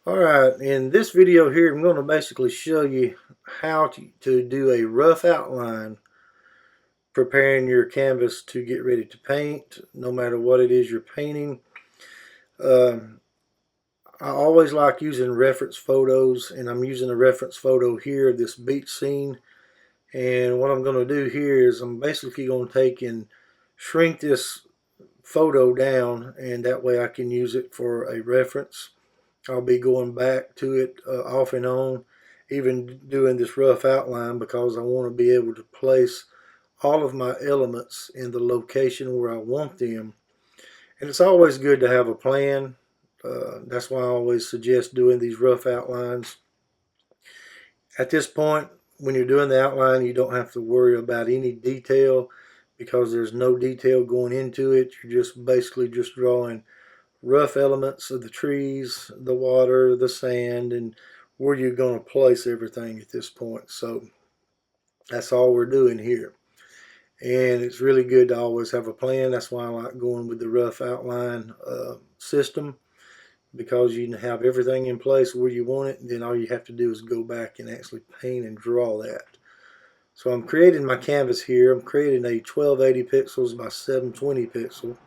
Alright, in this video here I'm going to basically show you how to do a rough outline preparing your canvas to get ready to paint, no matter what it is you're painting. Um, I always like using reference photos, and I'm using a reference photo here of this beach scene. And what I'm going to do here is I'm basically going to take and shrink this photo down, and that way I can use it for a reference. I'll be going back to it off and on, even doing this rough outline, because I want to be able to place all of my elements in the location where I want them. And it's always good to have a plan. That's why I always suggest doing these rough outlines. At this point, when you're doing the outline, you don't have to worry about any detail because there's no detail going into it. You're just basically just drawing rough elements of the trees, the water, the sand, and where you're going to place everything at this point. So that's all we're doing here. And it's really good to always have a plan. That's why I like going with the rough outline system, because you can have everything in place where you want it, and then all you have to do is go back and actually paint and draw that. So I'm creating my canvas here. I'm creating a 1280 pixels by 720 pixel.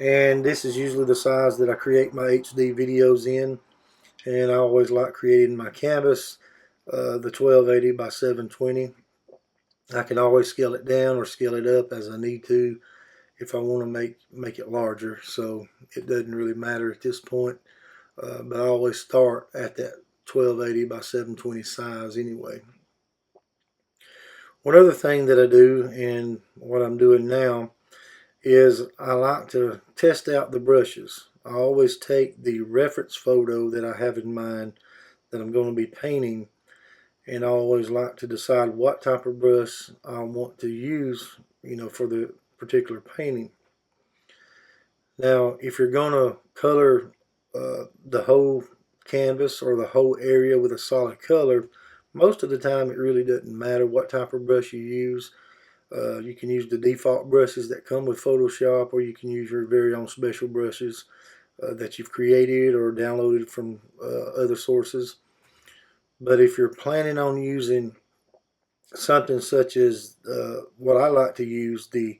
And this is usually the size that I create my HD videos in. And I always like creating my canvas, the 1280 by 720. I can always scale it down or scale it up as I need to if I want to make it larger. So it doesn't really matter at this point. But I always start at that 1280 by 720 size anyway. One other thing that I do, and what I'm doing now, is I like to test out the brushes. I always take the reference photo that I have in mind that I'm going to be painting, and I always like to decide what type of brush I want to use, for the particular painting. Now, if you're going to color the whole canvas or the whole area with a solid color, most of the time it really doesn't matter what type of brush you use. You can use the default brushes that come with Photoshop, or you can use your very own special brushes that you've created or downloaded from other sources. But if you're planning on using something such as what I like to use, the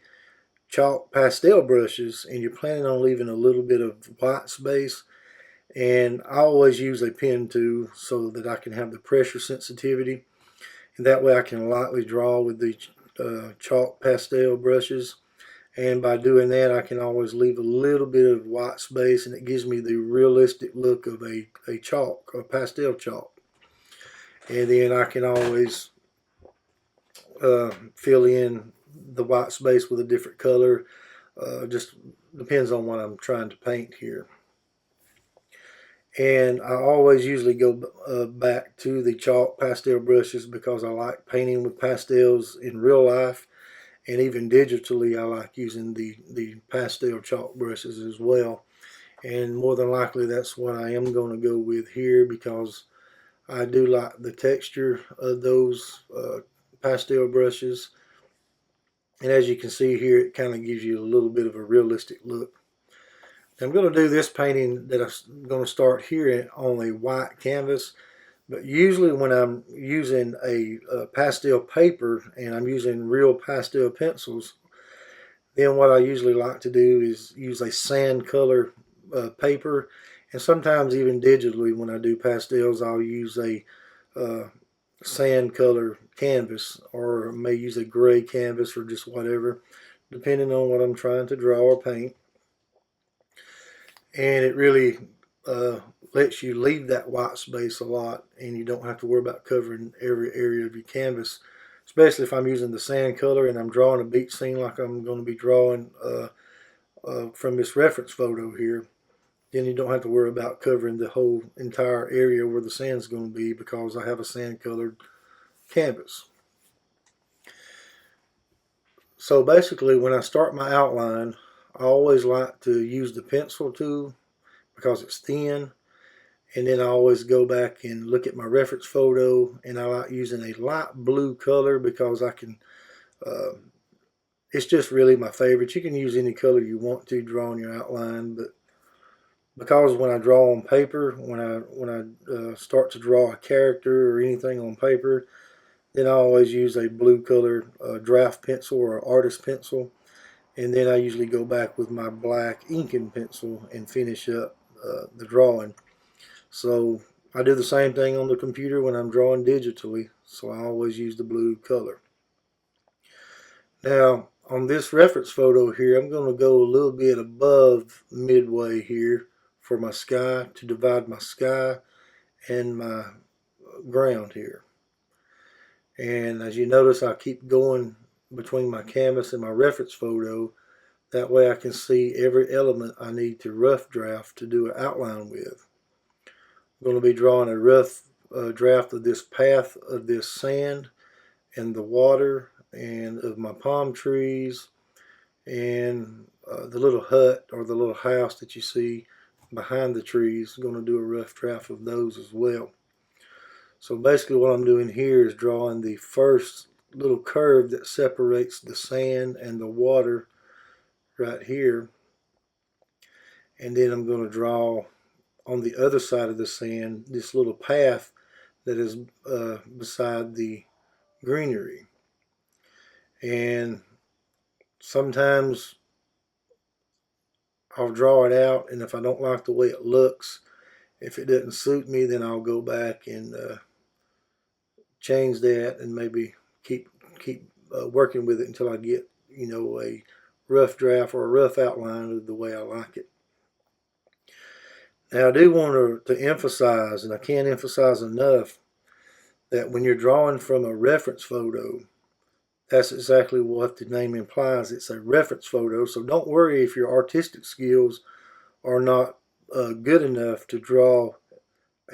chalk pastel brushes, and you're planning on leaving a little bit of white space, and I always use a pen tool so that I can have the pressure sensitivity, and that way I can lightly draw with the chalk pastel brushes. And by doing that, I can always leave a little bit of white space, and it gives me the realistic look of a chalk, a pastel chalk. And then I can always fill in the white space with a different color. Just depends on what I'm trying to paint here. And I always usually go back to the chalk pastel brushes because I like painting with pastels in real life, and even digitally I like using the pastel chalk brushes as well. And more than likely that's what I am going to go with here, because I do like the texture of those pastel brushes. And as you can see here, it kind of gives you a little bit of a realistic look. I'm going to do this painting that I'm going to start here on a white canvas, but usually when I'm using a pastel paper and I'm using real pastel pencils, then what I usually like to do is use a sand color paper, and sometimes even digitally when I do pastels I'll use a sand color canvas, or may use a gray canvas or just whatever, depending on what I'm trying to draw or paint. And it really lets you leave that white space a lot, and you don't have to worry about covering every area of your canvas, especially if I'm using the sand color and I'm drawing a beach scene like I'm going to be drawing from this reference photo here. Then you don't have to worry about covering the whole entire area where the sand's going to be, because I have a sand colored canvas. So basically when I start my outline, I always like to use the pencil tool because it's thin, and then I always go back and look at my reference photo, and I like using a light blue color because I can it's just really my favorite. You can use any color you want to draw on your outline, but because when I draw on paper, when I start to draw a character or anything on paper, then I always use a blue colored draft pencil or artist pencil, and then I usually go back with my black inking pencil and finish up the drawing. So I do the same thing on the computer when I'm drawing digitally, so I always use the blue color. Now, on this reference photo here, I'm going to go a little bit above midway here for my sky to divide my sky and my ground here. And as you notice, I keep going between my canvas and my reference photo. That way I can see every element I need to rough draft to do an outline with. I'm going to be drawing a rough draft of this path of this sand and the water and of my palm trees and the little hut or the little house that you see behind the trees. I'm going to do a rough draft of those as well. So basically what I'm doing here is drawing the first little curve that separates the sand and the water right here. And then I'm going to draw on the other side of the sand this little path that is beside the greenery. And sometimes I'll draw it out, and if I don't like the way it looks, if it doesn't suit me, then I'll go back and change that and maybe keep working with it until I get a rough draft or a rough outline of the way I like it. Now I do want to emphasize, and I can't emphasize enough, that when you're drawing from a reference photo, that's exactly what the name implies. It's a reference photo, so don't worry if your artistic skills are not good enough to draw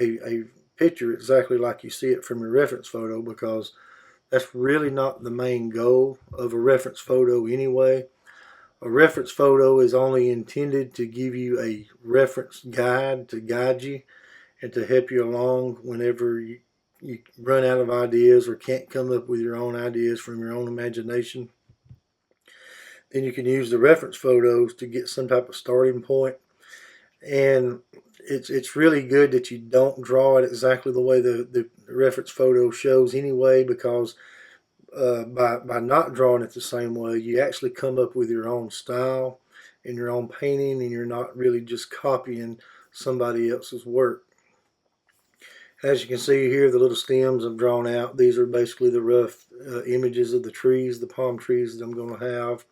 a picture exactly like you see it from your reference photo, because that's really not the main goal of a reference photo anyway. A reference photo is only intended to give you a reference guide to guide you and to help you along whenever you run out of ideas or can't come up with your own ideas from your own imagination. Then you can use the reference photos to get some type of starting point. And it's really good that you don't draw it exactly the way the reference photo shows anyway, because by not drawing it the same way, you actually come up with your own style and your own painting, and you're not really just copying somebody else's work. As you can see here, the little stems I've drawn out, these are basically the rough images of the trees, the palm trees that I'm going to have,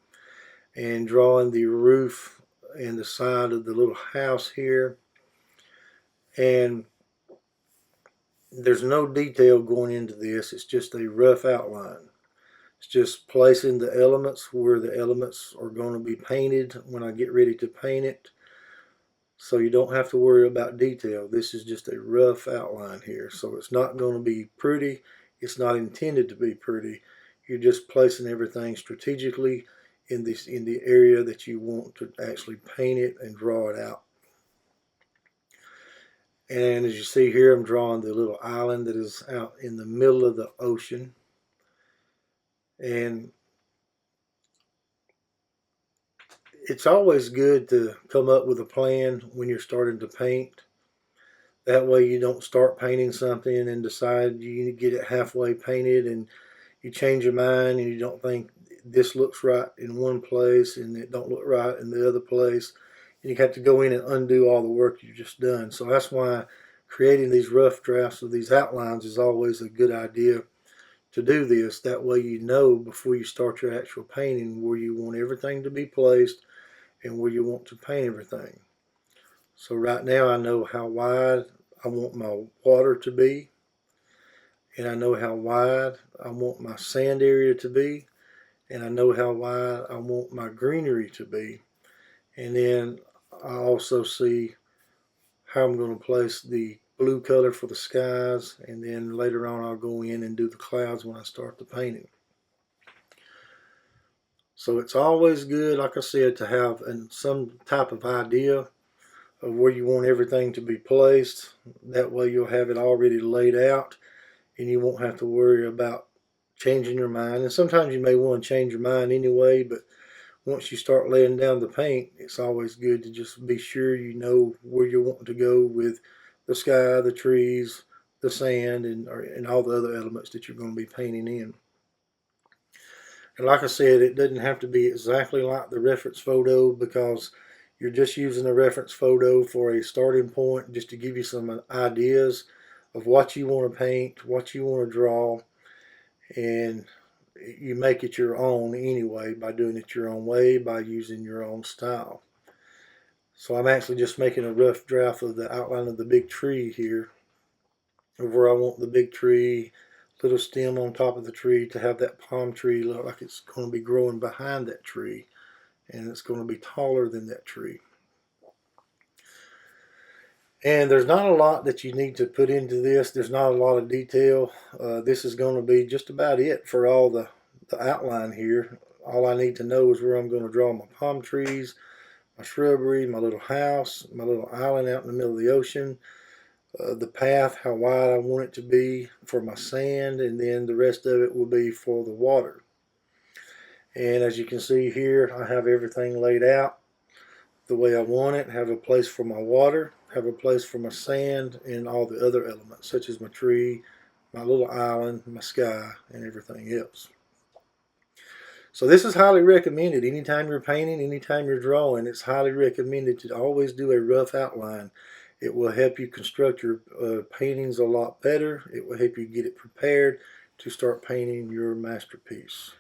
and drawing the roof and the side of the little house here. And there's no detail going into this, it's just a rough outline. It's just placing the elements where the elements are going to be painted when I get ready to paint it. So you don't have to worry about detail. This is just a rough outline here. So it's not going to be pretty. It's not intended to be pretty. You're just placing everything strategically in the area that you want to actually paint it and draw it out. And as you see here, I'm drawing the little island that is out in the middle of the ocean. And it's always good to come up with a plan when you're starting to paint. That way you don't start painting something and decide you get it halfway painted and you change your mind and you don't think this looks right in one place and it don't look right in the other place. And you have to go in and undo all the work you've just done. So that's why creating these rough drafts of these outlines is always a good idea to do this. That way you know before you start your actual painting where you want everything to be placed and where you want to paint everything. So right now I know how wide I want my water to be, and I know how wide I want my sand area to be, and I know how wide I want my greenery to be. And then I also see how I'm going to place the blue color for the skies, and then later on I'll go in and do the clouds when I start the painting. So it's always good, like I said, to have some type of idea of where you want everything to be placed. That way you'll have it already laid out and you won't have to worry about changing your mind. And sometimes you may want to change your mind anyway, but once you start laying down the paint, it's always good to just be sure you know where you're wanting to go with the sky, the trees, the sand, and all the other elements that you're going to be painting in. And like I said, it doesn't have to be exactly like the reference photo, because you're just using a reference photo for a starting point, just to give you some ideas of what you want to paint, what you want to draw, and you make it your own anyway by doing it your own way, by using your own style. So I'm actually just making a rough draft of the outline of the big tree here, of where I want the big tree, little stem on top of the tree, to have that palm tree look like it's going to be growing behind that tree, and it's going to be taller than that tree. And there's not a lot that you need to put into this. There's not a lot of detail. This is going to be just about it for all the outline here. All I need to know is where I'm going to draw my palm trees, my shrubbery, my little house, my little island out in the middle of the ocean, the path, how wide I want it to be for my sand, and then the rest of it will be for the water. And as you can see here, I have everything laid out the way I want it. Have a place for my water, have a place for my sand, and all the other elements, such as my tree, my little island, my sky, and everything else. So this is highly recommended. Anytime you're painting, anytime you're drawing, it's highly recommended to always do a rough outline. It will help you construct your paintings a lot better. It will help you get it prepared to start painting your masterpiece.